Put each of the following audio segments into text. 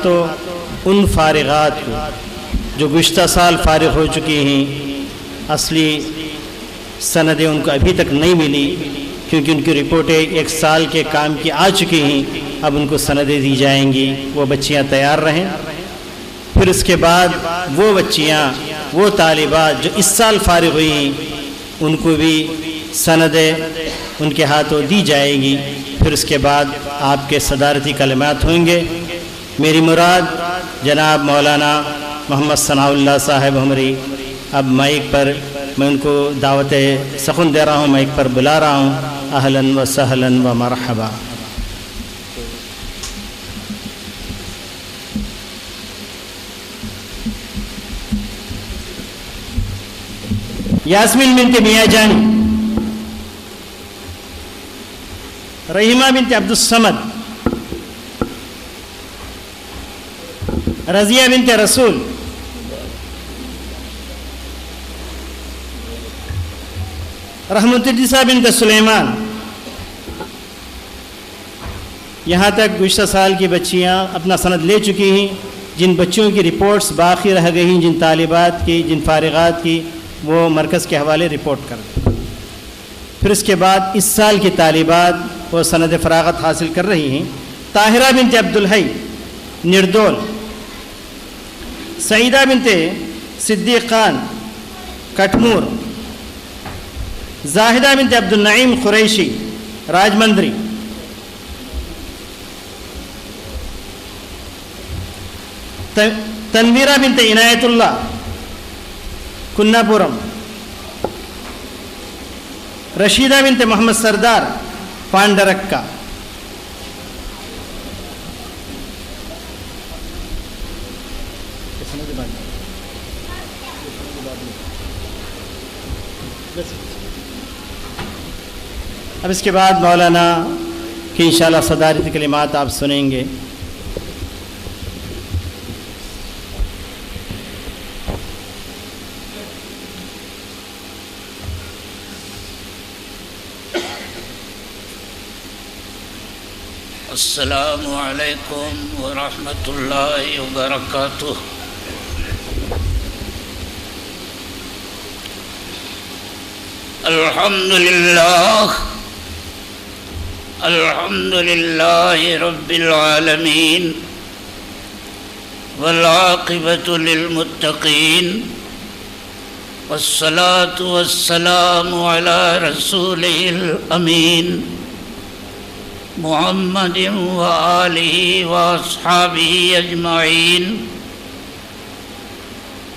تو ان فارغات کو جو گزشتہ سال فارغ ہو چکی ہیں، اصلی سندیں ان کو ابھی تک نہیں ملی کیونکہ ان کی رپورٹیں 1 سال کے کام کی آ چکی ہیں، اب ان کو سندیں دی جائیں گی، وہ بچیاں تیار رہیں۔ پھر اس کے بعد وہ بچیاں، وہ طالبات جو اس سال فارغ ہوئی ہیں، ان کو بھی سندیں ان کے ہاتھوں دی جائے گی۔ پھر اس کے بعد آپ کے صدارتی کلمات ہوں گے۔ میری مراد جناب مولانا محمد ثناء اللہ صاحب ہمری، اب مائک پر میں ان کو دعوت سخن دے رہا ہوں، مائک پر بلا رہا ہوں۔ اہلاً و سہلاً و مرحبا۔ یاسمین بنت میاں جان، رحیمہ بنت عبد الصمد، رضیہ بنت رسول، رحمت النساء بنت سلیمان۔ یہاں تک گزشتہ سال کی بچیاں اپنا سند لے چکی ہیں۔ جن بچوں کی رپورٹس باقی رہ گئی ہیں، جن طالبات کی، جن فارغات کی، وہ مرکز کے حوالے رپورٹ کر دیں۔ پھر اس کے بعد اس سال کی طالبات وہ سند فراغت حاصل کر رہی ہیں۔ طاہرہ بنت عبدالحی نردول، سعیدہ بنت صدیق خان کٹمور، زاہدہ بنت عبد النعیم قریشی راجمندری، تنویرہ بنت عنایت اللہ کناپورم، رشیدہ بنت محمد سردار پانڈرکا، اب اس کے بعد مولانا کی انشاءاللہ صدارتی کلمات آپ سنیں گے۔ السلام علیکم ورحمۃ اللہ وبرکاتہ۔ الحمد للہ رب العالمین والعاقبۃ للمتقین والصلاة والسلام علی رسولہ الامین محمد وآلہ واصحابہ اجمعین۔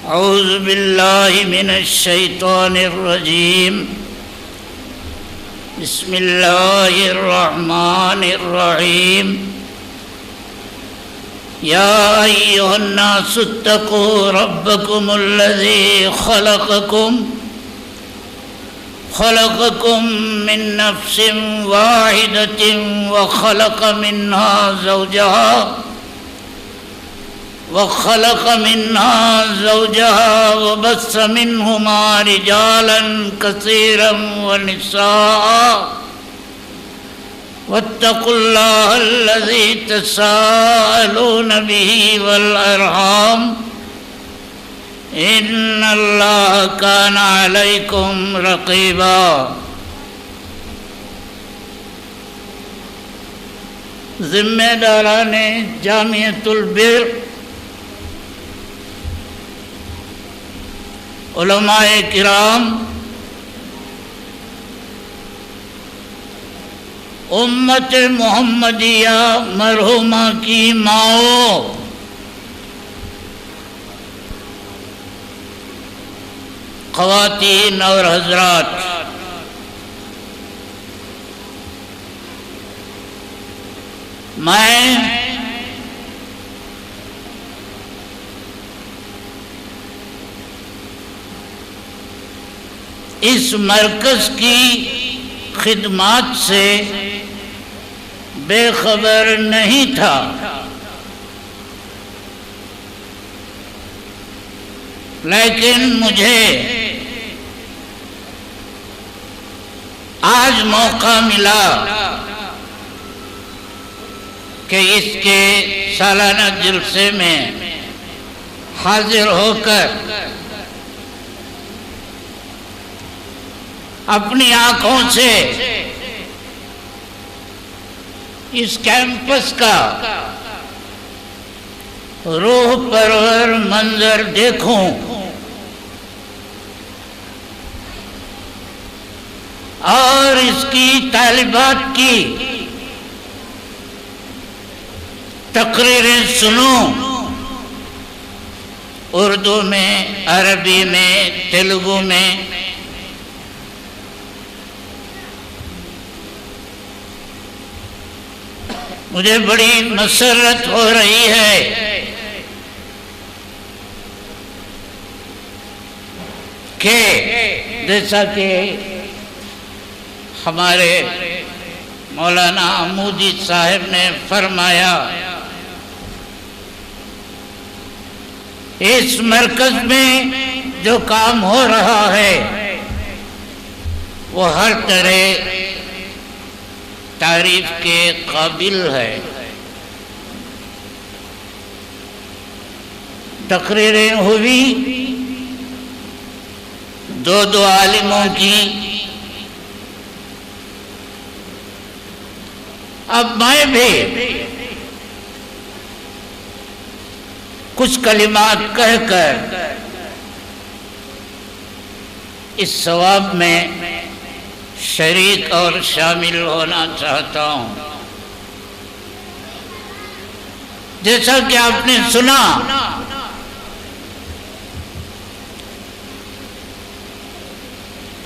اعوذ باللہ من الشیطان الرجیم، بسم اللہ الرحمن الرحیم۔ یا ایھا الناس اتقوا ربکم الذی خلقكم من نفس واحدة وخلق منها زوجها وبث منهما رجالا كثيرا ونساء واتقوا الله الذي تساءلون به والأرحام ان اللہ کان علیکم رقیبا۔ ذمہ داران جامعۃ البر، علماء کرام، امت محمدیہ مرحومہ کی ماؤں، خواتین اور حضرات، میں اس مرکز کی خدمات سے بے خبر نہیں تھا، لیکن مجھے آج موقع ملا کہ اس کے سالانہ جلسے میں حاضر ہو کر اپنی آنکھوں سے اس کیمپس کا روح پرور منظر دیکھوں اور اس کی طالبات کی تقریریں سنوں، اردو میں، عربی میں، تیلگو میں، مجھے بڑی مسرت ہو رہی ہے کہ جیسا کہ ہمارے مولانا عمودی صاحب نے فرمایا، اس مرکز میں جو کام ہو رہا ہے وہ ہر طرح تعریف کے قابل ہے۔ تقریریں ہوئی دو عالموں کی، اب میں بھی کچھ کلمات کہہ کر اس ثواب میں شریک اور شامل ہونا چاہتا ہوں۔ جیسا کہ آپ نے سنا،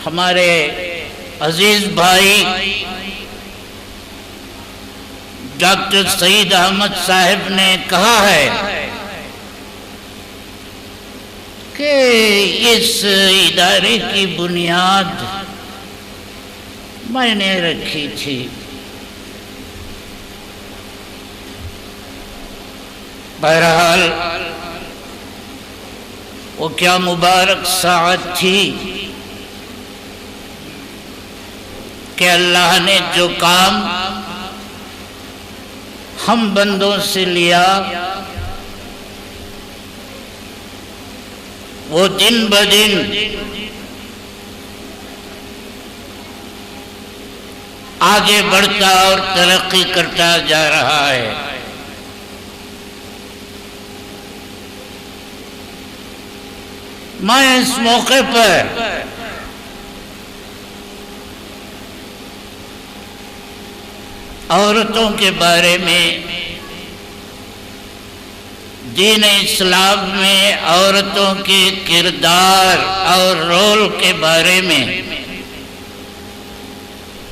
ہمارے عزیز بھائی ڈاکٹر سعید احمد صاحب نے کہا ہے کہ اس ادارے کی بنیاد میں نے رکھی تھی۔ بہرحال وہ کیا مبارک ساعت تھی کہ اللہ نے جو کام ہم بندوں سے لیا وہ دن بدن آگے بڑھتا اور ترقی کرتا جا رہا ہے۔ میں اس موقع پر عورتوں کے بارے میں، دین اسلام میں عورتوں کے کردار اور رول کے بارے میں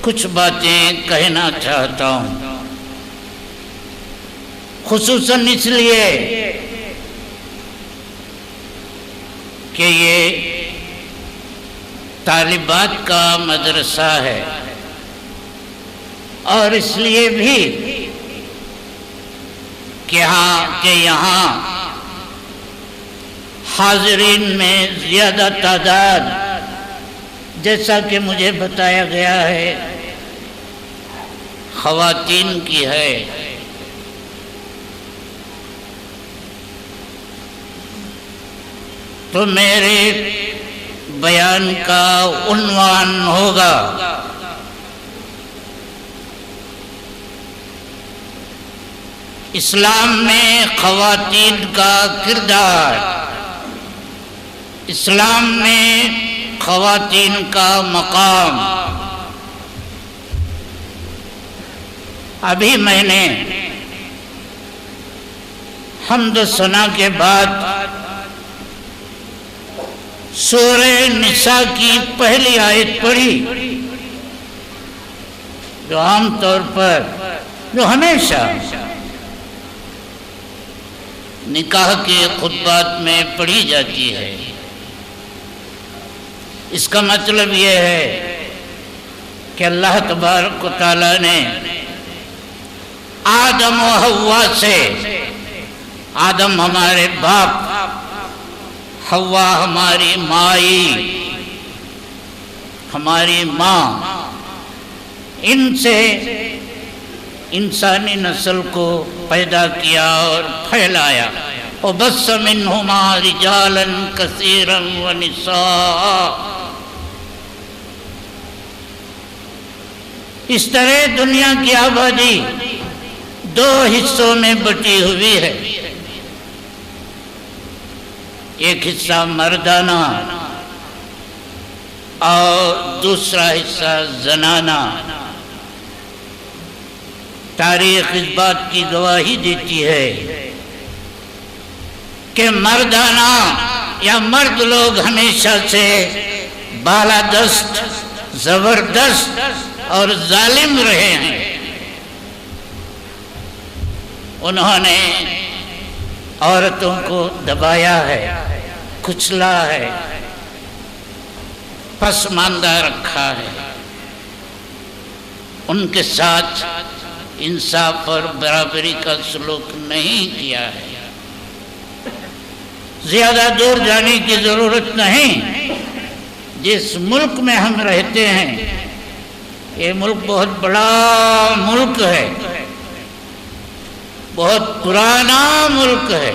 کچھ باتیں کہنا چاہتا ہوں، خصوصاً اس لیے کہ یہ طالبات کا مدرسہ ہے، اور اس لیے بھی کہ یہاں حاضرین میں زیادہ تعداد، جیسا کہ مجھے بتایا گیا ہے، خواتین کی ہے۔ تو میرے بیان کا عنوان ہوگا اسلام میں خواتین کا کردار، اسلام میں خواتین کا مقام۔ ابھی میں نے حمد و ثنا کے بعد سورہ نساء کی پہلی آیت پڑھی، جو عام طور پر، جو ہمیشہ نکاح کے خطبات میں پڑھی جاتی ہے۔ اس کا مطلب یہ ہے کہ اللہ تبارک و تعالیٰ نے آدم و حوا سے، آدم ہمارے باپ، حوا ہماری مائی، ہماری ماں، ان سے انسانی نسل کو پیدا کیا اور پھیلایا. وَبَثَّ مِنْهُمَا رِجَالًا كَثِيرًا وَنِسَاءً. اس طرح دنیا کی آبادی دو حصوں میں بٹی ہوئی ہے. ایک حصہ مردانہ اور دوسرا حصہ زنانہ. تاریخ اس بات کی گواہی دیتی ہے کہ مردانہ یا مرد لوگ ہمیشہ سے بالادست، زبردست اور ظالم رہے ہیں. انہوں نے عورتوں کو دبایا ہے، کچلا ہے، پسماندہ رکھا ہے. ان کے ساتھ انصاف اور برابری کا سلوک نہیں کیا ہے. زیادہ دور جانے کی ضرورت نہیں. جس ملک میں ہم رہتے ہیں یہ ملک بہت بڑا ملک ہے، بہت پرانا ملک ہے.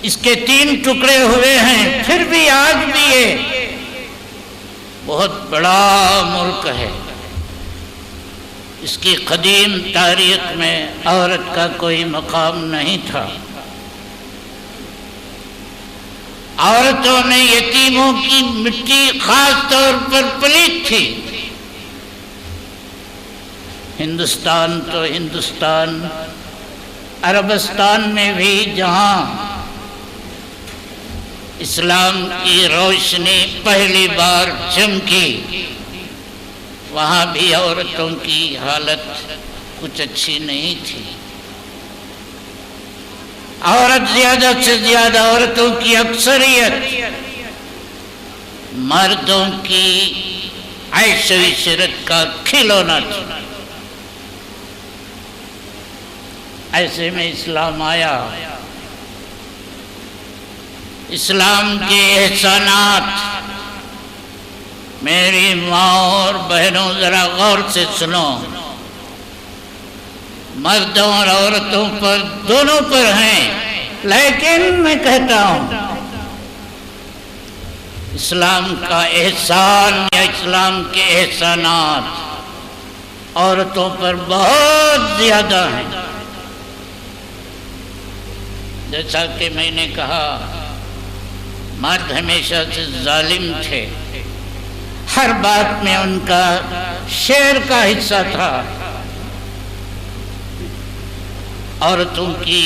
اس کے 3 ٹکڑے ہوئے ہیں، پھر بھی آج بھی یہ بہت بڑا ملک ہے. اس کی قدیم تاریخ میں عورت کا کوئی مقام نہیں تھا. عورتوں میں یتیموں کی مٹی خاص طور پر پلیت تھی. ہندوستان تو ہندوستان، عربستان میں بھی جہاں اسلام کی روشنی پہلی بار چمکی، وہاں بھی عورتوں کی حالت کچھ اچھی نہیں تھی. عورت زیادہ سے زیادہ، عورتوں کی اکثریت مردوں کی عیش و عشرت کا کھلونا تھی. ایسے میں اسلام آیا. اسلام کے احسانات میری ماں اور بہنوں ذرا غور سے سنو. مردوں اور عورتوں پر دونوں پر ہیں، لیکن میں کہتا ہوں اسلام کا احسان یا اسلام کے احسانات عورتوں پر بہت زیادہ ہیں. جیسا کہ میں نے کہا، مرد ہمیشہ سے ظالم تھے. ہر بات میں ان کا شیر کا حصہ تھا. عورتوں کی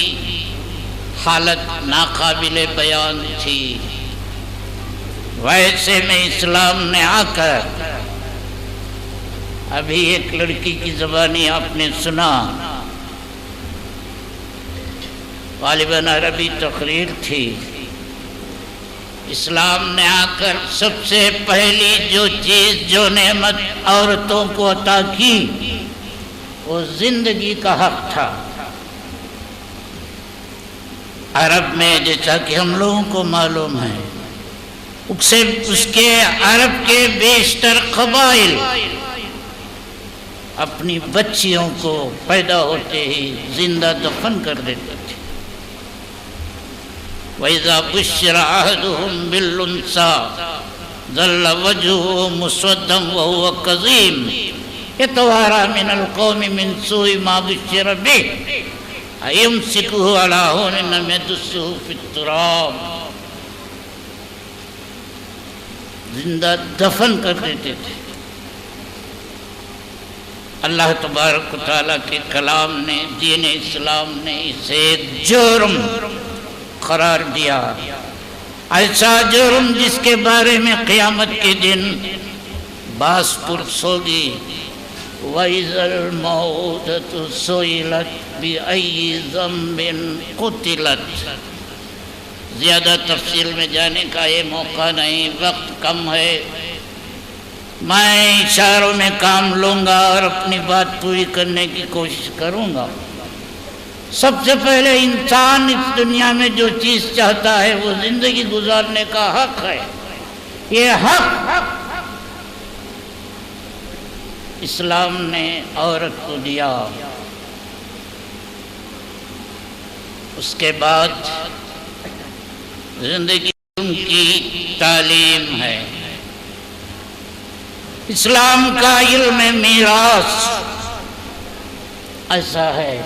حالت ناقابل بیان تھی. ویسے میں اسلام نے آ کر، ابھی ایک لڑکی کی زبانی آپ نے سنا، غالباً عربی تقریر تھی. اسلام نے آ کر سب سے پہلی جو چیز، جو نعمت عورتوں کو عطا کی، وہ زندگی کا حق تھا. عرب میں جیسا کہ ہم لوگوں کو معلوم ہے، اس کے عرب کے بیشتر قبائل اپنی بچیوں کو پیدا ہوتے ہی زندہ دفن کر دیتے تھے. وَإِذَا بُشِّرَ أَحَدُهُم بِالْأُنثَىٰ ظَلَّ وَجْهُهُ مُسْوَدًّا وَهُوَ كَظِيمٌ يَتَوَارَىٰ مِنَ الْقَوْمِ مِنْ سُوءِ مَا بُشِّرَ بِهِ أَيُمْسِكُهُ عَلَىٰ هُونٍ أَمْ يَدُسُّهُ فِي التُّرَابِ. زندہ دفن کر دیتے تھے. اللہ تبارک و تعالیٰ کے کلام نے، دین اسلام نے اسے ایک جرم قرار دیا. ایسا جرم جس کے بارے میں قیامت کے دن باس پرس ہوگی. وَإِذَا الْمَوْءُودَةُ سُئِلَتْ بِأَيِّ ذَنبٍ قُتِلَتْ. زیادہ تفصیل میں جانے کا یہ موقع نہیں، وقت کم ہے. میں اشاروں میں کام لوں گا اور اپنی بات پوری کرنے کی کوشش کروں گا. سب سے پہلے انسان اس دنیا میں جو چیز چاہتا ہے وہ زندگی گزارنے کا حق ہے. یہ حق اسلام نے عورت کو دیا، اس کے بعد زندگی ان کی تعلیم ہے۔ اسلام کا علم میراث ایسا ہے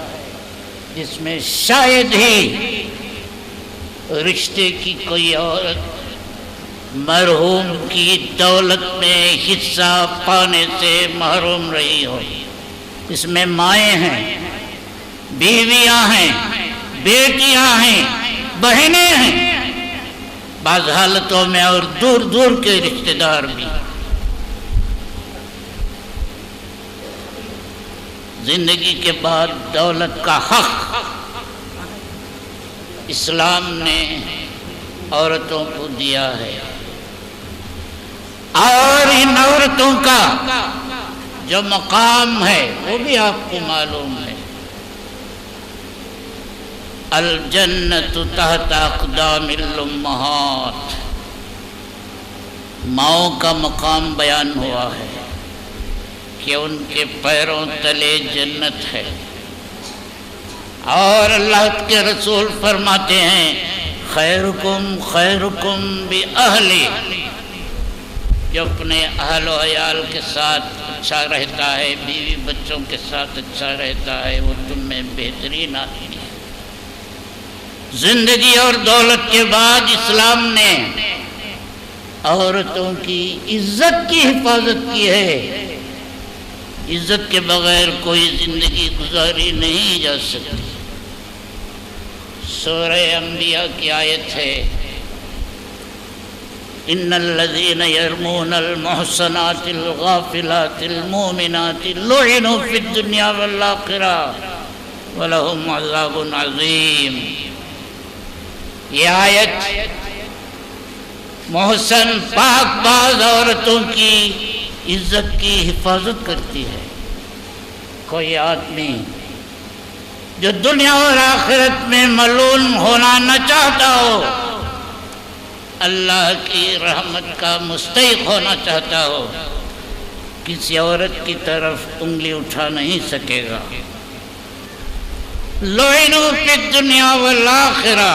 جس میں شاید ہی رشتے کی کوئی عورت مرحوم کی دولت میں حصہ پانے سے محروم رہی ہو۔ اس میں مائیں ہیں، بیویاں ہیں، بیٹیاں ہیں، بہنیں ہیں، بعض حالتوں میں اور دور دور کے رشتہ دار بھی۔ زندگی کے بعد دولت کا حق اسلام نے عورتوں کو دیا ہے، اور ان عورتوں کا جو مقام ہے وہ بھی آپ کو معلوم ہے۔ الجنت تحت اقدام الامہات، ماؤں کا مقام بیان ہوا ہے کہ ان کے پیروں تلے جنت ہے، اور اللہ کے رسول فرماتے ہیں خیرکم خیرکم بأہلی، جو اپنے اہل و عیال کے ساتھ اچھا رہتا ہے، بیوی بچوں کے ساتھ اچھا رہتا ہے، وہ تم میں بہترین آدمی ہے۔ زندگی اور دولت کے بعد اسلام نے عورتوں کی عزت کی حفاظت کی ہے۔ عزت کے بغیر کوئی زندگی گزاری نہیں جا سکتی۔ سورہ انبیاء کی آیت ہے ان الذين يرمون المحصنات الغافلات المؤمنات لعنوا في الدنيا والآخرة ولهم عذاب عظیم۔ یہ آیت محسن پاک باز عورتوں کی عزت کی حفاظت کرتی ہے۔ کوئی آدمی جو دنیا اور آخرت میں ملعون ہونا نہ چاہتا ہو، اللہ کی رحمت کا مستحق ہونا چاہتا ہو، کسی عورت کی طرف انگلی اٹھا نہیں سکے گا۔ لعنوا فی الدنیا والآخرہ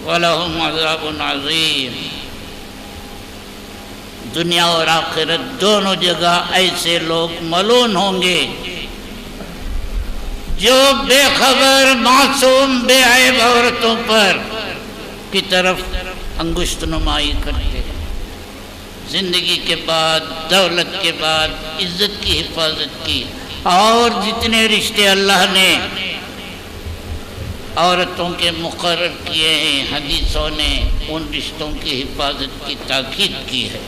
وَلَهُمْ عَذَابٌ عَظِيمٌ۔ دنیا اور آخرت دونوں جگہ ایسے لوگ ملعون ہوں گے جو بے خبر معصوم بے عیب عورتوں پر کی طرف انگشت نمائی کرتے ہیں۔ زندگی کے بعد، دولت کے بعد عزت کی حفاظت کی، اور جتنے رشتے اللہ نے عورتوں کے مقرر کیے ہیں، حدیثوں نے ان رشتوں کی حفاظت کی تاکید کی ہے۔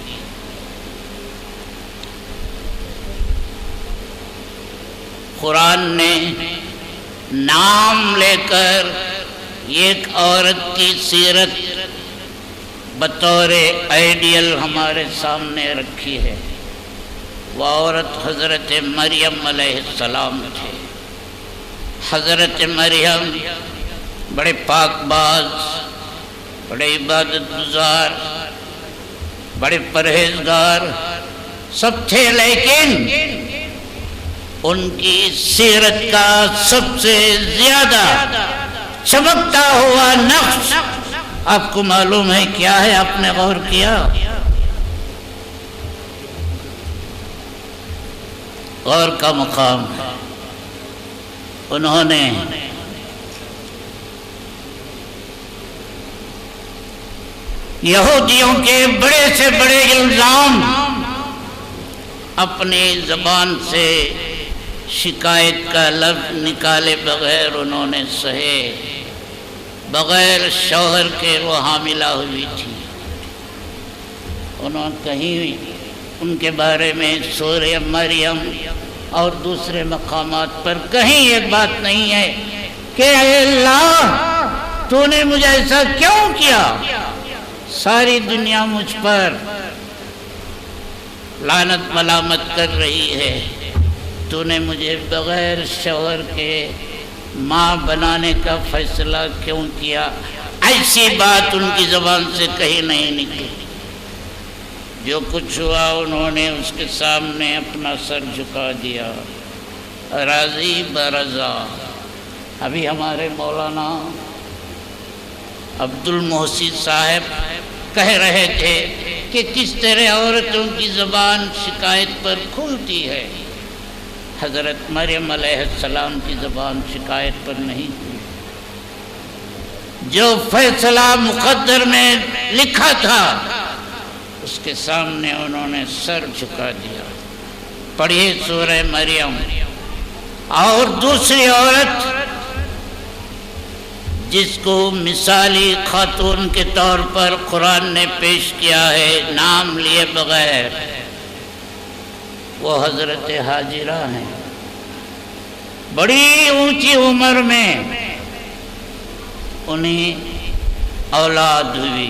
قرآن نے نام لے کر ایک عورت کی سیرت بطور آئیڈیل ہمارے سامنے رکھی ہے۔ وہ عورت حضرت مریم علیہ السلام تھے۔ حضرت مریم بڑے پاک باز، بڑے عبادت گزار، بڑے پرہیزگار سب تھے، لیکن ان کی سیرت کا سب سے زیادہ چمکتا ہوا نقش آپ کو معلوم ہے کیا ہے؟ آپ نے غور کیا؟ غور کا مقام ہے۔ انہوں نے یہودیوں کے بڑے سے بڑے الزام اپنی زبان سے شکایت کا لفظ نکالے بغیر انہوں نے سہے۔ بغیر شوہر کے وہ حاملہ ہوئی تھی۔ انہوں نے کہیں ان کے بارے میں سورہ مریم اور دوسرے مقامات پر کہیں ایک بات نہیں ہے کہ اے اللہ تو نے مجھے ایسا کیوں کیا؟ ساری دنیا مجھ پر لعنت ملامت کر رہی ہے، تو نے مجھے بغیر شوہر کے ماں بنانے کا فیصلہ کیوں کیا؟ ایسی بات ان کی زبان سے کہیں نہیں نکلی۔ جو کچھ ہوا انہوں نے اس کے سامنے اپنا سر جھکا دیا، راضی برضا۔ ابھی ہمارے مولانا عبد المحسن صاحب کہہ رہے تھے کہ کس طرح عورتوں کی زبان شکایت پر کھلتی ہے، حضرت مریم علیہ السلام کی زبان شکایت پر نہیں کھلی۔ جو فیصلہ مقدر میں لکھا تھا اس کے سامنے انہوں نے سر جھکا دیا۔ پڑھیے سورہ مریم۔ اور دوسری عورت جس کو مثالی خاتون کے طور پر قرآن نے پیش کیا ہے نام لیے بغیر، وہ حضرت حاجرہ ہیں۔ بڑی اونچی عمر میں انہیں اولاد ہوئی،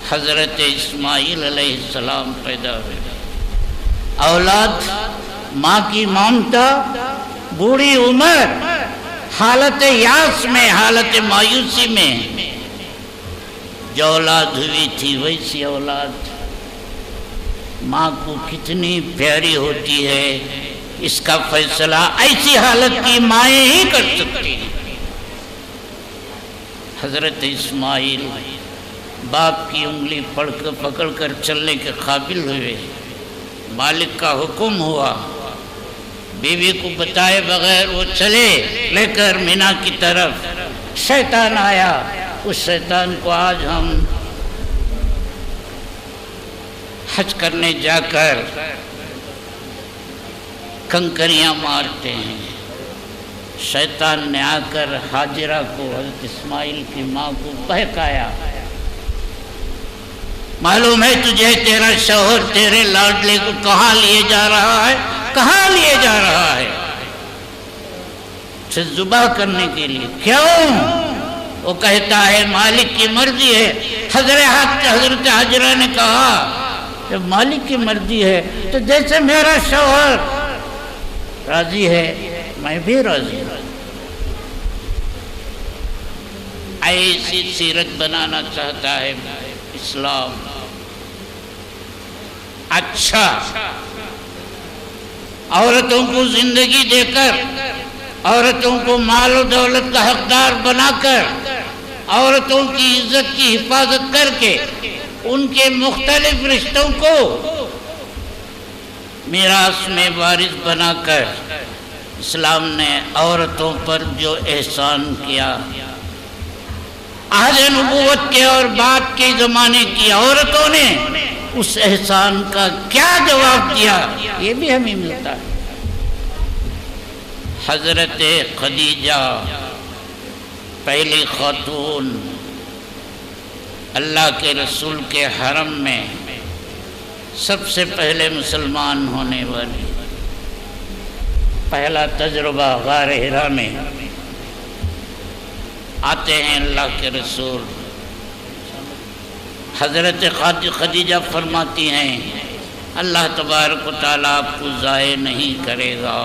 حضرت اسماعیل علیہ السلام پیدا ہوئے۔ اولاد، ماں کی ممتا، بوڑھی عمر، حالت یاس میں، حالت مایوسی میں جو اولاد ہوئی تھی ویسی اولاد ماں کو کتنی پیاری ہوتی ہے، اس کا فیصلہ ایسی حالت کی مائیں ہی کر سکتی ہیں۔ حضرت اسماعیل باپ کی انگلی پکڑ کر چلنے کے قابل ہوئے، مالک کا حکم ہوا، بیوی کو بتائے بغیر وہ چلے لے کر مینا کی طرف۔ شیطان آیا، اس شیطان کو آج ہم حج کرنے جا کر کنکریاں مارتے ہیں۔ شیطان نے آ کر حاجرہ کو، حضرت اسماعیل کی ماں کو بہکایا۔ معلوم ہے تجھے تیرا شوہر تیرے لاڈلے کو کہاں لیے جا رہا ہے، کہاں لیے جا رہا ہے؟ اسے ذبح کرنے کے لیے۔ کیوں؟ وہ کہتا ہے مالک کی مرضی ہے۔ حضرت حاجرہ نے کہا جب مالک کی مرضی ہے تو جیسے میرا شوہر راضی ہے میں بھی راضی ہوں۔ ایسی سیرت بنانا چاہتا ہے اسلام۔ اچھا، عورتوں کو زندگی دے کر، عورتوں کو مال و دولت کا حقدار بنا کر، عورتوں کی عزت کی حفاظت کر کے، ان کے مختلف رشتوں کو میراث میں وارث بنا کر اسلام نے عورتوں پر جو احسان کیا، عہد نبوت کے اور بعد کے زمانے کی عورتوں نے اس احسان کا کیا جواب دیا، یہ بھی ہمیں ملتا ہے۔ حضرت خدیجہ پہلی خاتون، اللہ کے رسول کے حرم میں سب سے پہلے مسلمان ہونے والی، پہلا تجربہ غار حرا میں۔ آتے ہیں اللہ کے رسول، حضرت خدیجہ فرماتی ہیں اللہ تبارک و تعالیٰ آپ کو ضائع نہیں کرے گا۔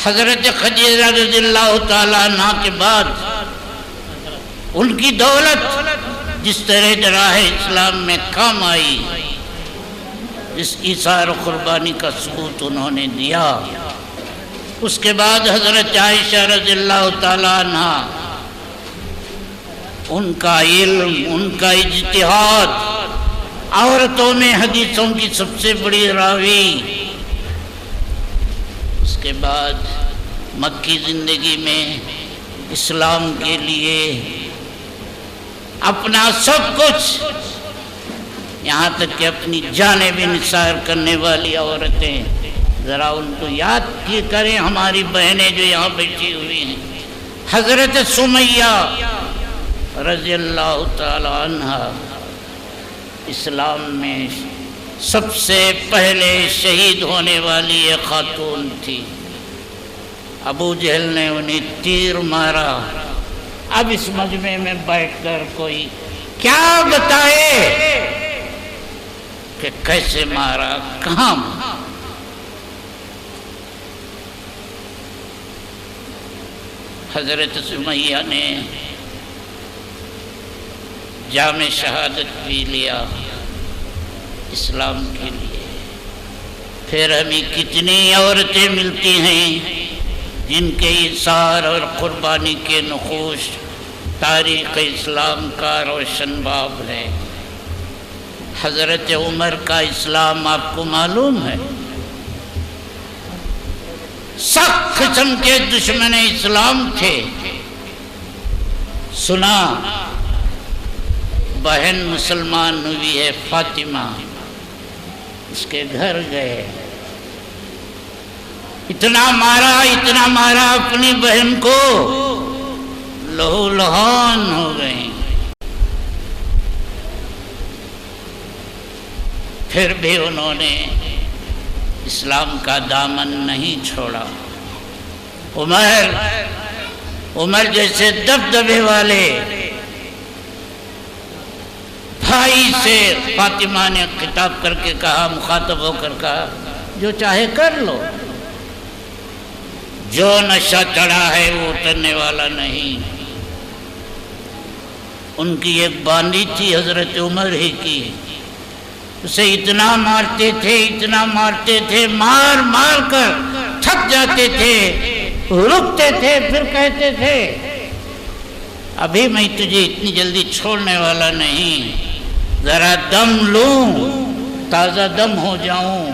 حضرت خدیجہ رضی اللہ تعالیٰ عنہ کے بعد ان کی دولت جس طرح راہ اسلام میں کام آئی، جس ایثار و قربانی کا ثبوت انہوں نے دیا، اس کے بعد حضرت عائشہ رضی اللہ تعالیٰ عنہ، ان کا علم، ان کا اجتہاد، عورتوں میں حدیثوں کی سب سے بڑی راوی، اس کے بعد مکی زندگی میں اسلام کے لیے اپنا سب کچھ، یہاں تک کہ اپنی جانیں بھی نثار کرنے والی عورتیں، ذرا ان کو یاد کی کریں، ہماری بہنیں جو یہاں بیٹھی ہوئی ہیں۔ حضرت سمیہ رضی اللہ تعالی عنہ اسلام میں سب سے پہلے شہید ہونے والی ایک خاتون تھی۔ ابو جہل نے انہیں تیر مارا۔ اب اس مجمع میں بیٹھ کر کوئی کیا بتائے کہ کیسے مارا، کہاں مارا؟ حضرت سمیہ نے جام شہادت پی لیا، اسلام کے لیے۔ پھر ہمیں کتنی عورتیں ملتی ہیں جن کے ایثار اور قربانی کے نقوش تاریخ اسلام کا روشن باب ہے۔ حضرت عمر کا اسلام آپ کو معلوم ہے، سخت قسم کے دشمن اسلام تھے۔ سنا بہن مسلمان ہوئی ہے فاطمہ، اس کے گھر گئے، اتنا مارا اپنی بہن کو، لہو لہان ہو گئیں۔ پھر بھی انہوں نے اسلام کا دامن نہیں چھوڑا۔ عمر جیسے دبدبے والے بھائی سے فاطمہ نے خطاب کر کے کہا، مخاطب ہو کر کہا، جو چاہے کر لو، جو نشہ چڑھا ہے وہ اترنے والا نہیں۔ ان کی ایک باندی تھی حضرت عمر ہی کی، اسے اتنا مارتے تھے، مار کر تھک جاتے تھے، رکتے تھے، پھر کہتے تھے ابھی میں تجھے اتنی جلدی چھوڑنے والا نہیں، ذرا دم لوں، تازہ دم ہو جاؤں،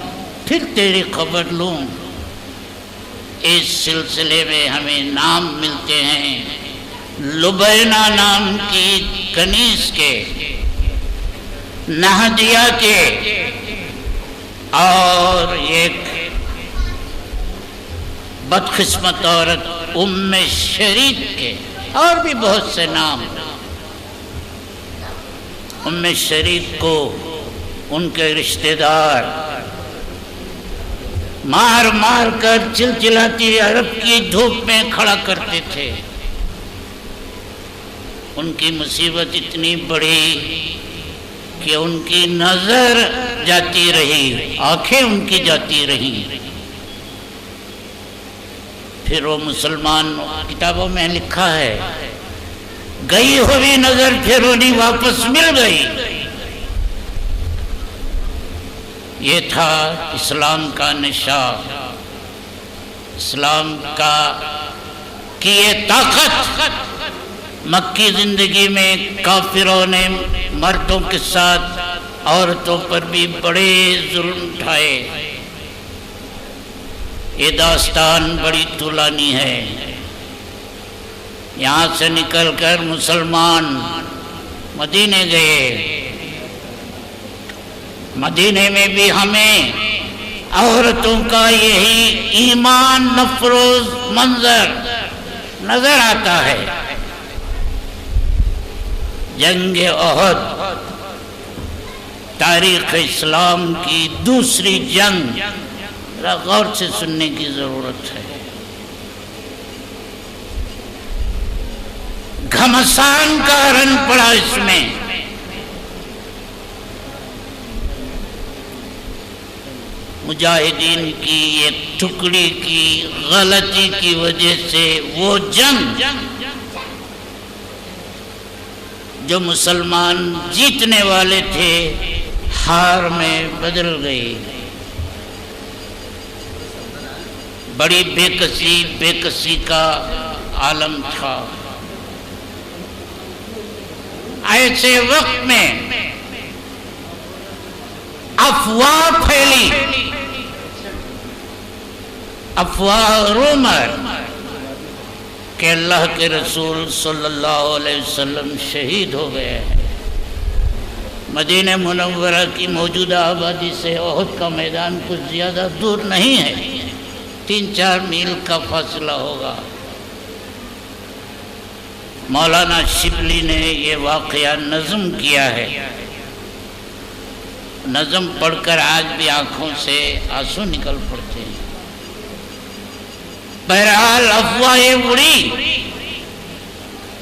پھر تیری خبر لوں۔ اس سلسلے میں ہمیں نام ملتے ہیں، لبینہ نام کی کنیز کے، نہدیہ کے، اور ایک بدقسمت عورت ام شریک کے، اور بھی بہت سے نام۔ ام شریک کو ان کے رشتہ دار مار کر چلچلاتی عرب کی دھوپ میں کھڑا کرتے تھے۔ ان کی مصیبت اتنی بڑی کہ ان کی نظر جاتی رہی، آنکھیں ان کی جاتی رہی۔ پھر وہ مسلمان، کتابوں میں لکھا ہے، گئی ہوئی نظر پھر انہیں واپس مل گئی۔ یہ تھا اسلام کا نشہ، اسلام کی یہ طاقت۔ مکی زندگی میں کافروں نے مردوں کے ساتھ عورتوں پر بھی بڑے ظلم اٹھائے۔ یہ داستان بڑی طولانی ہے۔ یہاں سے نکل کر مسلمان مدینے گئے، مدینے میں بھی ہمیں عورتوں کا یہی ایمان نفروز منظر نظر آتا ہے۔ جنگ احد تاریخ اسلام کی دوسری جنگ، غور سے سننے کی ضرورت ہے۔ گھمسان کا رن پڑا اس میں۔ مجاہدین کی ایک ٹکڑی کی غلطی کی وجہ سے وہ جنگ جو مسلمان جیتنے والے تھے ہار میں بدل گئی۔ بڑی بے کسی کا عالم تھا۔ ایسے وقت میں افواہ پھیلی، افواہ رومر کہ اللہ کے رسول صلی اللہ علیہ وسلم شہید ہو گئے ہیں۔ مدینہ منورہ کی موجودہ آبادی سے احد کا میدان کچھ زیادہ دور نہیں ہے، 3-4 میل کا فاصلہ ہوگا۔ مولانا شبلی نے یہ واقعہ نظم کیا ہے۔ نظم پڑھ کر آج بھی آنکھوں سے آنسو نکل پڑتے ہیں۔ بہرحال افواہ اڑی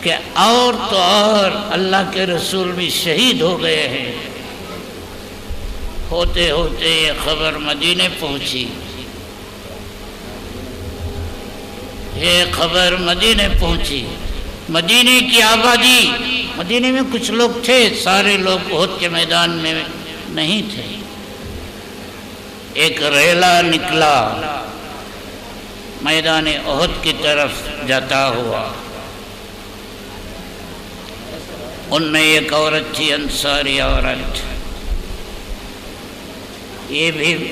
کہ اور تو اور اللہ کے رسول بھی شہید ہو گئے ہیں۔ ہوتے ہوتے یہ خبر مدینے پہنچی، مدینے کی آبادی، مدینے میں کچھ لوگ تھے، سارے لوگ احد کے میدان میں نہیں تھے۔ ایک ریلا نکلا میدان احد کی طرف جاتا ہوا. ان میں ایک عورت تھی، انصاری عورت. یہ بھی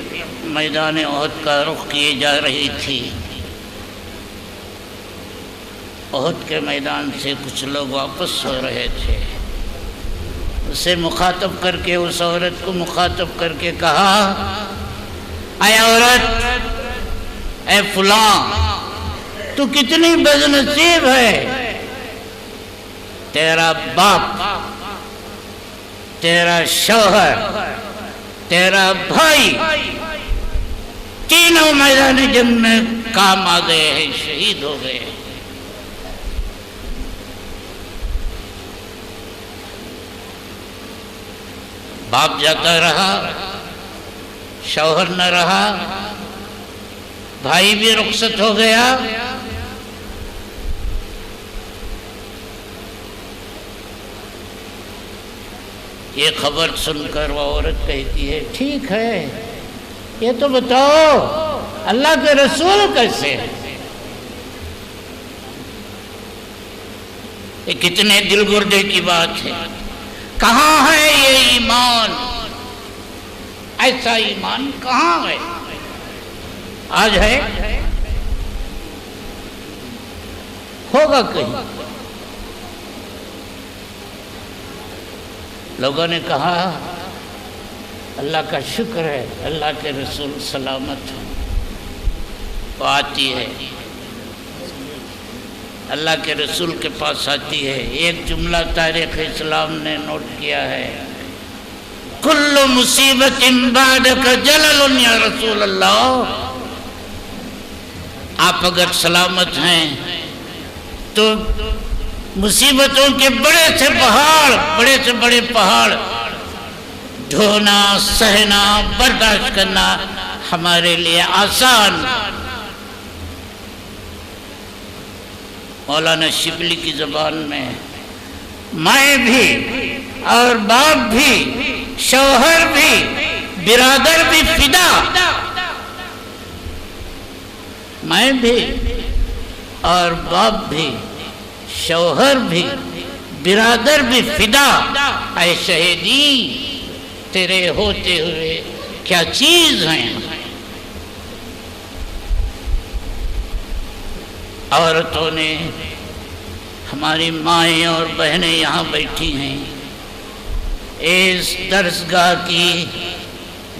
میدان احد کا رخ کیے جا رہی تھی. احد کے میدان سے کچھ لوگ واپس ہو رہے تھے. اسے مخاطب کر کے، اس عورت کو مخاطب کر کے کہا، اے عورت، اے فلاں، تو کتنی بد نصیب ہے. تیرا باپ، تیرا شوہر، تیرا بھائی تینوں میدان جنگ میں کام آ گئے ہیں، شہید ہو گئے. باپ جاتا رہا، شوہر نہ رہا، بھائی بھی رخصت ہو گیا. یہ خبر سن کر وہ عورت کہتی ہے، ٹھیک ہے، یہ تو بتاؤ اللہ کے رسول کیسے ہیں؟ یہ کتنے دل گردے کی بات ہے. کہاں ہے یہ ایمان؟ ایسا ایمان کہاں ہے؟ آج ہے؟ ہوگا کہیں؟ لوگوں نے کہا اللہ کا شکر ہے، اللہ کے رسول سلامت ہیں. وہ آتی ہے، اللہ کے رسول کے پاس آتی ہے. ایک جملہ تاریخ اسلام نے نوٹ کیا ہے، کل مصیبت بعدک جلل یا رسول اللہ. آپ اگر سلامت ہیں تو مصیبتوں کے بڑے سے بڑے پہاڑ ڈھونا، سہنا، برداشت کرنا ہمارے لیے آسان. مولانا شبلی کی زبان میں، مائیں بھی اور باپ بھی، شوہر بھی، برادر بھی فدا. مائیں بھی اور باپ بھی، شوہر بھی، برادر بھی فدا. اے شہیدی، تیرے ہوتے ہوئے کیا چیز ہیں. عورتوں نے، ہماری مائیں اور بہنیں یہاں بیٹھی ہیں، اس درسگاہ کی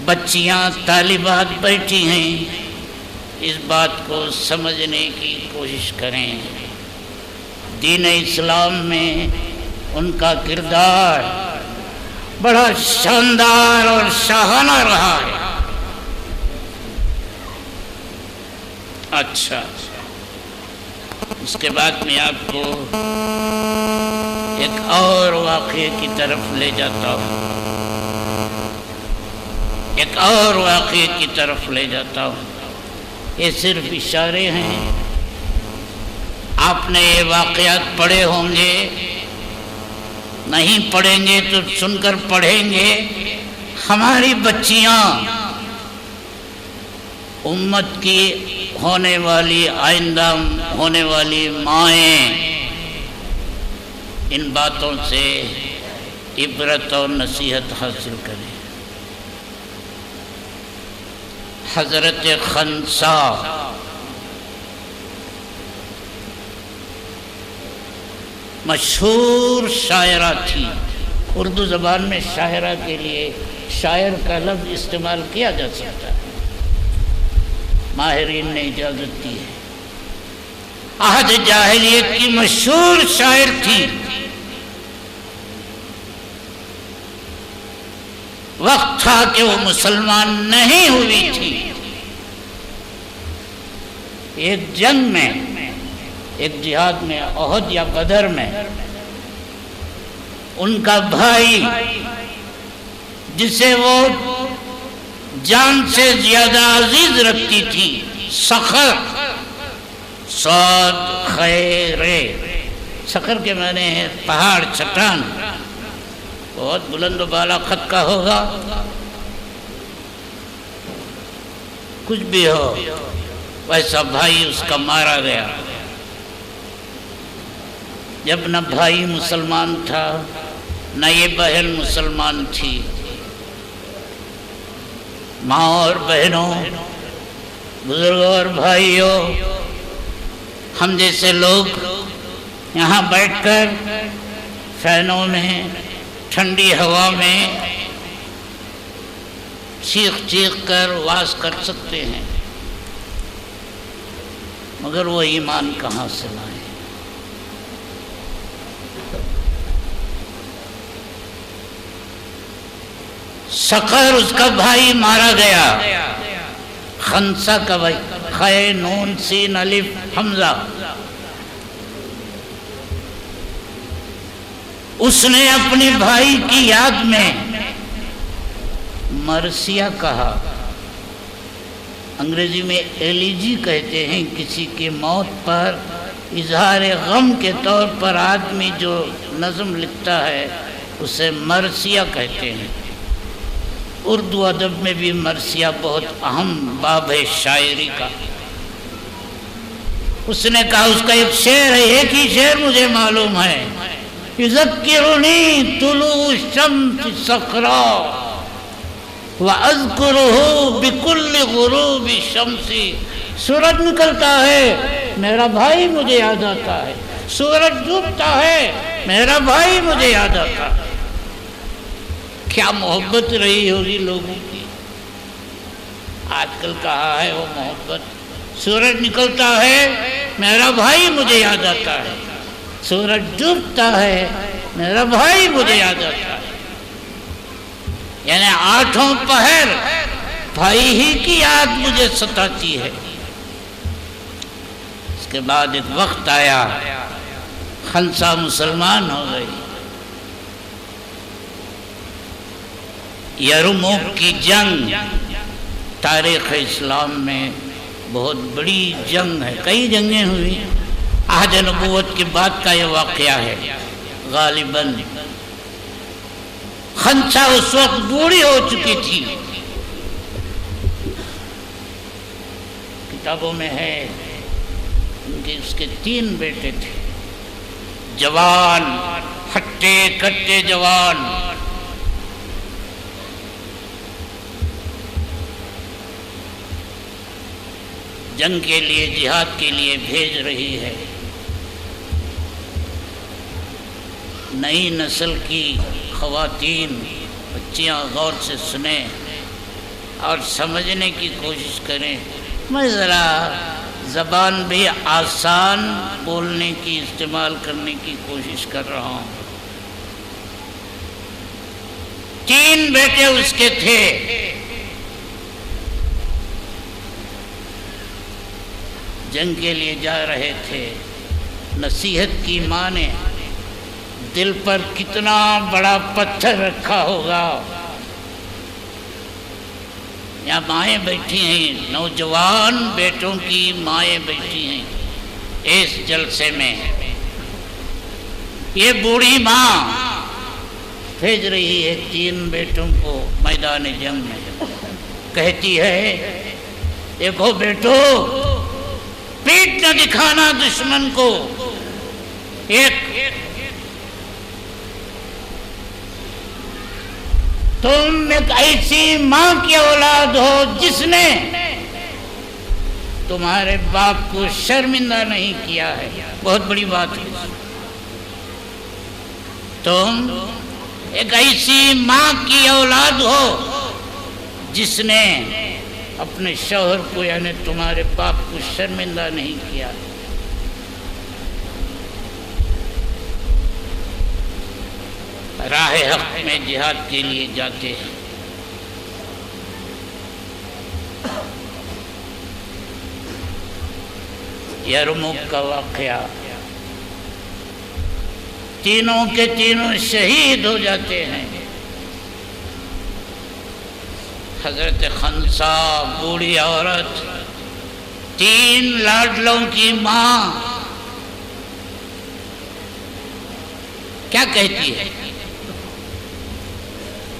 بچیاں، طالبات بیٹھی ہیں، اس بات کو سمجھنے کی کوشش کریں. دین اسلام میں ان کا کردار بڑا شاندار اور شاہانہ رہا ہے. اچھا، اس کے بعد میں آپ کو ایک اور واقعے کی طرف لے جاتا ہوں. یہ صرف اشارے ہیں. آپ نے یہ واقعات پڑھے ہوں گے، نہیں پڑھیں گے تو سن کر پڑھیں گے. ہماری بچیاں، امت کی ہونے والی، آئندہ ہونے والی مائیں ان باتوں سے عبرت اور نصیحت حاصل کریں. حضرت خنسا مشہور شاعرہ تھی. اردو زبان میں شاعرہ کے لیے شاعر کا لفظ استعمال کیا جا سکتا ہے، ماہرین نے اجازت دی ہے. عہد جاہلیت کی مشہور شاعر تھی. وقت تھا کہ وہ مسلمان نہیں ہوئی تھی. ایک جنگ میں، ایک جہاد میں، احد یا بدر میں، ان کا بھائی جسے وہ جان سے زیادہ عزیز رکھتی تھی، صخر، صاد خیر، صخر کے معنی ہے پہاڑ، چٹان، بہت بلند و بالا خط کا ہوگا. کچھ بھی ہو، ویسا بھائی اس کا مارا گیا۔ جب نہ بھائی مسلمان تھا نہ یہ بہن مسلمان تھی، ماں اور بہنوں، بزرگوں اور بھائیوں، ہم جیسے لوگ یہاں بیٹھ کر فینوں میں، ٹھنڈی ہوا میں چیخ چیخ کر واز کر سکتے ہیں، مگر وہ ایمان کہاں سے لائیں؟ سقر اس کا بھائی مارا گیا، خنسا کا بھائی، خے نون سین الف حمزہ، اس نے اپنے بھائی کی یاد میں مرثیہ کہا۔ انگریزی میں ایلیجی کہتے ہیں کسی کی موت پر اظہار غم کے طور پر آدمی جو نظم لکھتا ہے اسے مرثیہ کہتے ہیں۔ اردو ادب میں بھی مرثیہ بہت اہم باب ہے شاعری کا۔ اس نے کہا، اس کا ایک شعر ہے، ایک ہی شعر مجھے معلوم ہے، یذکرنی طلوع الشمس صخرا وَأَذْكُرُهُ بِكُلِّ غُرُوبِ الشَّمْسِ۔ سورج نکلتا ہے میرا بھائی مجھے یاد آتا ہے، سورج ڈوبتا ہے میرا بھائی مجھے یاد آتا ہے۔ کیا محبت رہی ہوگی لوگوں کی، آج کل کہاں ہے وہ محبت؟ سورج نکلتا ہے میرا بھائی مجھے یاد آتا ہے، سورج ڈوبتا ہے میرا بھائی مجھے یاد آتا ہے۔ یعنی آٹھوں پہر بھائی ہی کی یاد مجھے ستاتی ہے۔ اس کے بعد ایک وقت آیا، خنسا مسلمان ہو گئی۔ یرموک کی جنگ تاریخ اسلام میں بہت بڑی جنگ ہے، کئی جنگیں ہوئی، عہد نبوت کے بعد کا یہ واقعہ ہے غالباً۔ خنسا اس وقت بوڑھی ہو چکی تھی، کتابوں میں ہے اس کے 3 بیٹے تھے، جوان، ہٹے کٹے جوان۔ جنگ کے لیے، جہاد کے لیے بھیج رہی ہے۔ نئی نسل کی خواتین، بچیاں غور سے سنیں اور سمجھنے کی کوشش کریں۔ میں ذرا زبان بھی آسان بولنے کی، استعمال کرنے کی کوشش کر رہا ہوں۔ 3 بیٹے اس کے تھے، جنگ کے لیے جا رہے تھے۔ نصیحت کی ماں نے دل پر کتنا بڑا پتھر رکھا ہوگا۔ یہاں مائیں بیٹھی ہیں، نوجوان بیٹوں کی مائیں بیٹھی ہیں اس جلسے میں۔ یہ بوڑھی ماں بھیج رہی ہے 3 بیٹوں کو میدان جنگ میں، کہتی ہے، دیکھو بیٹو، پیٹ نہ دکھانا دشمن کو۔ تم ایک ایسی ماں کی اولاد ہو جس نے تمہارے باپ کو شرمندہ نہیں کیا ہے، بہت بڑی بات ہے۔ تم ایک ایسی ماں کی اولاد ہو جس نے اپنے شوہر کو، یعنی تمہارے باپ کو شرمندہ نہیں کیا۔ راہ حق میں جہاد کے لیے جاتے ہیں۔ یرموک کا واقعہ، تینوں کے تینوں شہید ہو جاتے ہیں۔ حضرت خنسا بوڑھی عورت، 3 لاڈلوں کی ماں، کیا کہتی ہے؟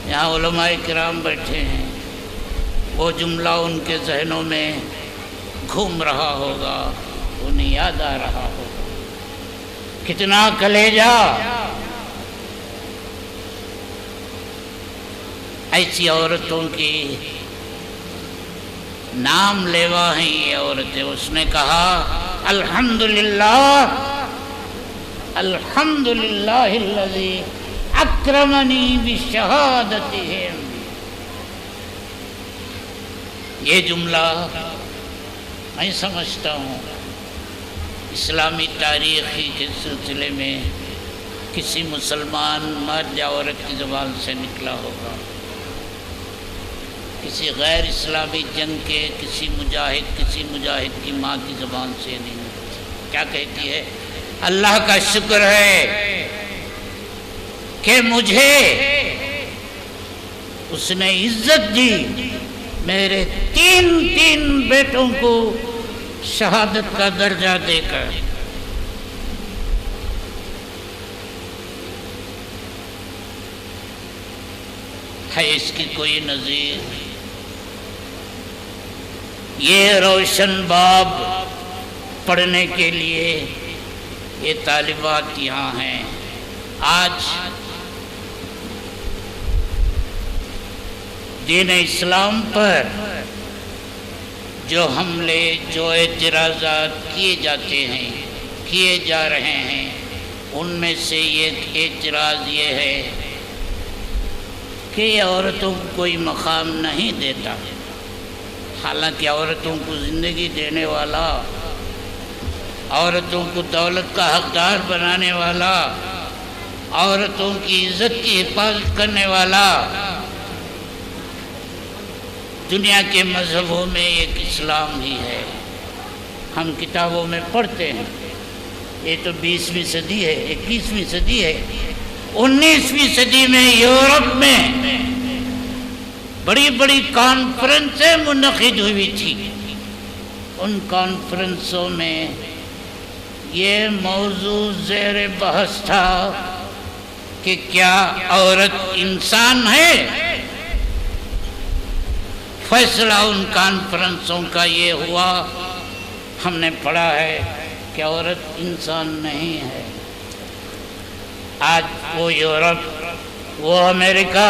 یہاں علماء کرام بیٹھے ہیں، وہ جملہ ان کے ذہنوں میں گھوم رہا ہوگا، انہیں یاد آ رہا ہوگا۔ کتنا کلیجہ ایسی عورتوں کی نام لیوا ہیں یہ عورتیں۔ اس نے کہا الحمدللہ الحمدللہ الذی اکرمنی بشہادتہم۔ یہ جملہ میں سمجھتا ہوں اسلامی تاریخی کے سلسلے میں کسی مسلمان مرد یا عورت کی زبان سے نکلا ہوگا، کسی غیر اسلامی جنگ کے کسی مجاہد کی ماں کی زبان سے نہیں نکلتی۔ کیا کہتی ہے؟ اللہ کا شکر ہے کہ مجھے اس نے عزت دی، میرے تین بیٹوں کو شہادت کا درجہ دے کر۔ ہے اس کی کوئی نظیر؟ یہ روشن باب پڑھنے کے لیے یہ طالبات یہاں ہیں۔ آج دین اسلام پر جو حملے، جو اعتراضات کیے جاتے ہیں، کیے جا رہے ہیں، ان میں سے ایک اعتراض یہ ہے کہ یہ عورتوں کو کوئی مقام نہیں دیتا، حالانکہ عورتوں کو زندگی دینے والا، عورتوں کو دولت کا حقدار بنانے والا، عورتوں کی عزت کی حفاظت کرنے والا دنیا کے مذہبوں میں ایک اسلام ہی ہے۔ ہم کتابوں میں پڑھتے ہیں یہ تو 20ویں صدی ہے، 21ویں صدی ہے۔ 19ویں صدی میں یورپ میں بڑی بڑی کانفرنسیں منعقد ہوئی تھی۔ ان کانفرنسوں میں یہ موضوع زیر بحث تھا کہ کیا عورت انسان ہے؟ فیصلہ ان کانفرنسوں کا یہ ہوا، ہم نے پڑھا ہے کہ عورت انسان نہیں ہے۔ آج وہ یورپ، وہ امریکہ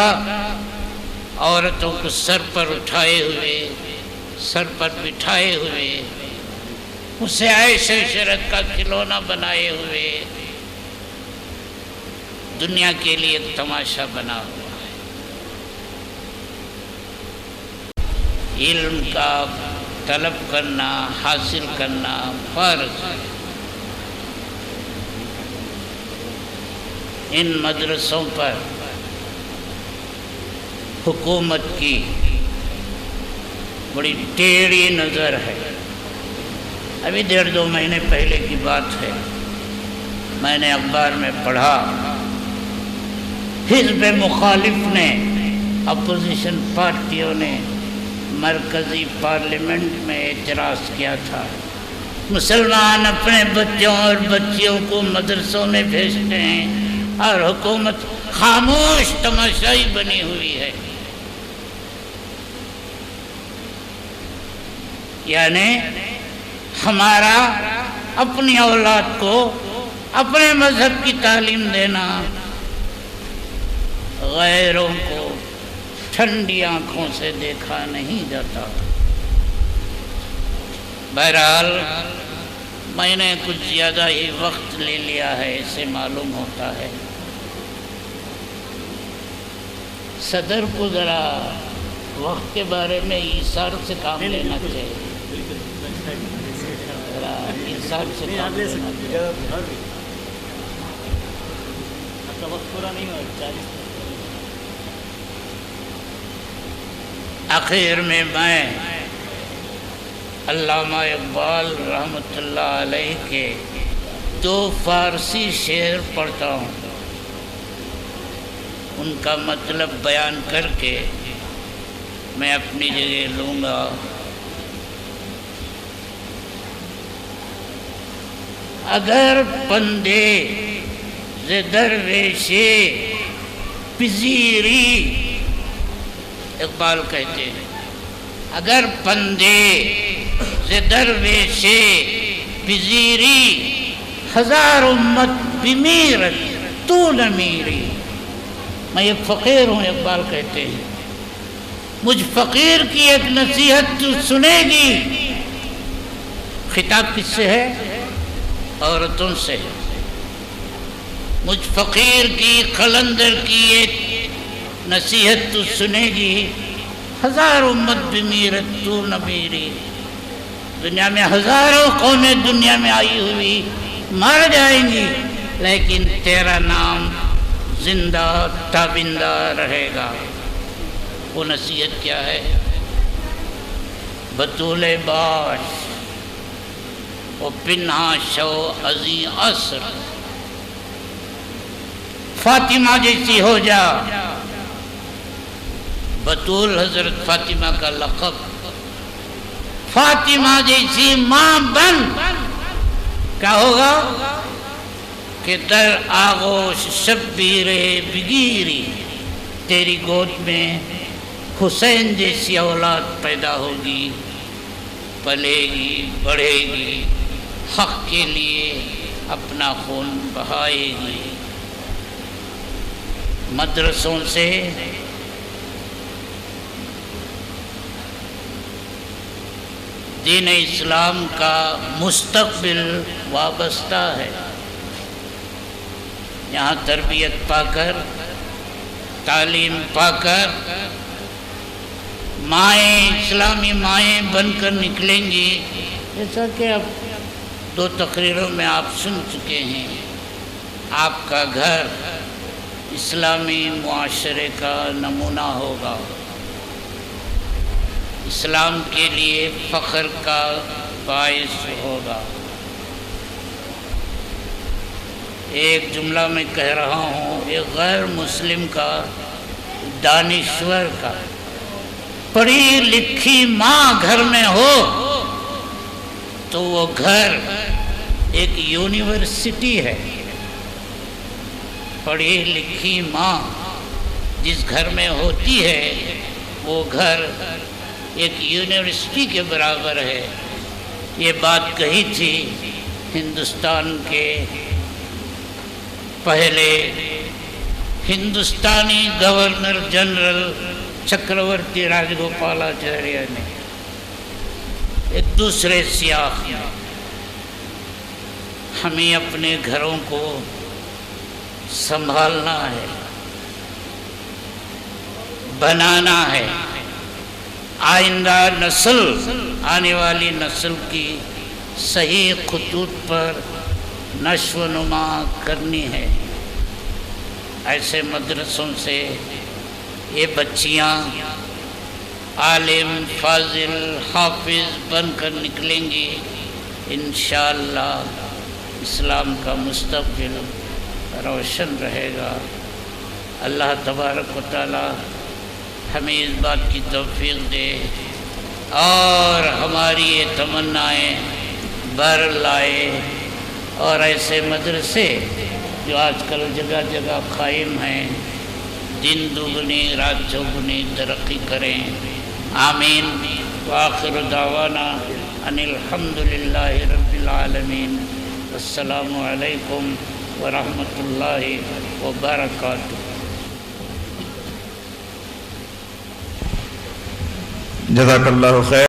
عورتوں کو سر پر اٹھائے ہوئے، سر پر بٹھائے ہوئے، اسے عیش و عشرت کا کھلونا بنائے ہوئے دنیا کے لیے ایک تماشا بنا ہوا ہے۔ علم کا طلب کرنا، حاصل کرنا فرض ہے۔ ان مدرسوں پر حکومت کی بڑی ٹیڑھی نظر ہے۔ ابھی 1.5-2 مہینے پہلے کی بات ہے، میں نے اخبار میں پڑھا حزب مخالف نے، اپوزیشن پارٹیوں نے مرکزی پارلیمنٹ میں اعتراض کیا تھا، مسلمان اپنے بچوں اور بچیوں کو مدرسوں میں بھیجتے ہیں اور حکومت خاموش تماشائی بنی ہوئی ہے۔ یعنی ہمارا اپنی اولاد کو اپنے مذہب کی تعلیم دینا، غیروں کو ٹھنڈی آنکھوں سے دیکھا نہیں جاتا۔ بہرحال میں نے کچھ زیادہ ہی وقت لے لیا ہے، اسے معلوم ہوتا ہے۔ صدر کو ذرا وقت کے بارے میں ایثار سے کام لینا چاہیے، ذرا ایثار سے کام لینا چاہیے۔ آپ کا وقت پورا نہیں ہوا۔ آخر میں علامہ اقبال رحمۃ اللہ علیہ کے 2 فارسی شعر پڑھتا ہوں، ان کا مطلب بیان کر کے میں اپنی جگہ لوں گا۔ اگر پندے ز درویشے پذیری، اقبال کہتے ہیں اگر پندے ز درویش بزیری، ہزار امت بمیرت تو نہ میری۔ میں ایک فقیر ہوں، اقبال کہتے ہیں، مجھ فقیر کی ایک نصیحت تو سنے گی۔ خطاب کس سے ہے؟ عورتوں سے۔ مجھ فقیر کی قلندر کی ایک نصیحت تو سنے گی، ہزار امت بمیرت تو نہ میری۔ دنیا میں ہزاروں قومیں دنیا میں آئی ہوئی مر جائیں گی، لیکن تیرا نام زندہ تابندہ رہے گا۔ وہ نصیحت کیا ہے؟ بطول باش و پنہا شو ازی عصر، فاطمہ جیسی ہو جا۔ بطول حضرت فاطمہ کا لقب، فاطمہ جیسی ماں بن۔ کیا ہوگا کہ در آغوش شبیر بگیری، تیری گود میں حسین جیسی اولاد پیدا ہوگی، پلے گی، بڑھے گی، حق کے لیے اپنا خون بہائے گی۔ مدرسوں سے دین اسلام کا مستقبل وابستہ ہے۔ یہاں تربیت پا کر، تعلیم پا کر مائیں، اسلامی مائیں بن کر نکلیں گی، جیسا کہ اب 2 تقریروں میں آپ سن چکے ہیں۔ آپ کا گھر اسلامی معاشرے کا نمونہ ہوگا، اسلام کے لیے فخر کا باعث ہوگا۔ ایک جملہ میں کہہ رہا ہوں، ایک غیر مسلم کا، دانشور کا، پڑھی لکھی ماں گھر میں ہو تو وہ گھر ایک یونیورسٹی ہے۔ پڑھی لکھی ماں جس گھر میں ہوتی ہے وہ گھر ایک یونیورسٹی کے برابر ہے۔ یہ بات کہی تھی ہندوستان کے پہلے ہندوستانی گورنر جنرل چکرورتی راج گوپالاچاریہ نے ایک دوسرے سیاق میں۔ ہمیں اپنے گھروں کو سنبھالنا ہے، بنانا ہے، آئندہ نسل، آنے والی نسل کی صحیح خطوط پر نشو و نما کرنی ہے۔ ایسے مدرسوں سے یہ بچیاں عالم، فاضل، حافظ بن کر نکلیں گی، انشاءاللہ اسلام کا مستقبل روشن رہے گا۔ اللہ تبارک و تعالی ہمیں اس بات کی توفیق دے اور ہماری یہ تمنائیں بر لائے، اور ایسے مدرسے جو آج کل جگہ جگہ قائم ہیں، دن دگنی رات چوگنی ترقی کریں۔ آمین۔ وآخر دعوانا ان الحمدللہ رب العالمین۔ السلام علیکم ورحمۃ اللہ وبرکاتہ۔ جزاک اللہ خیر۔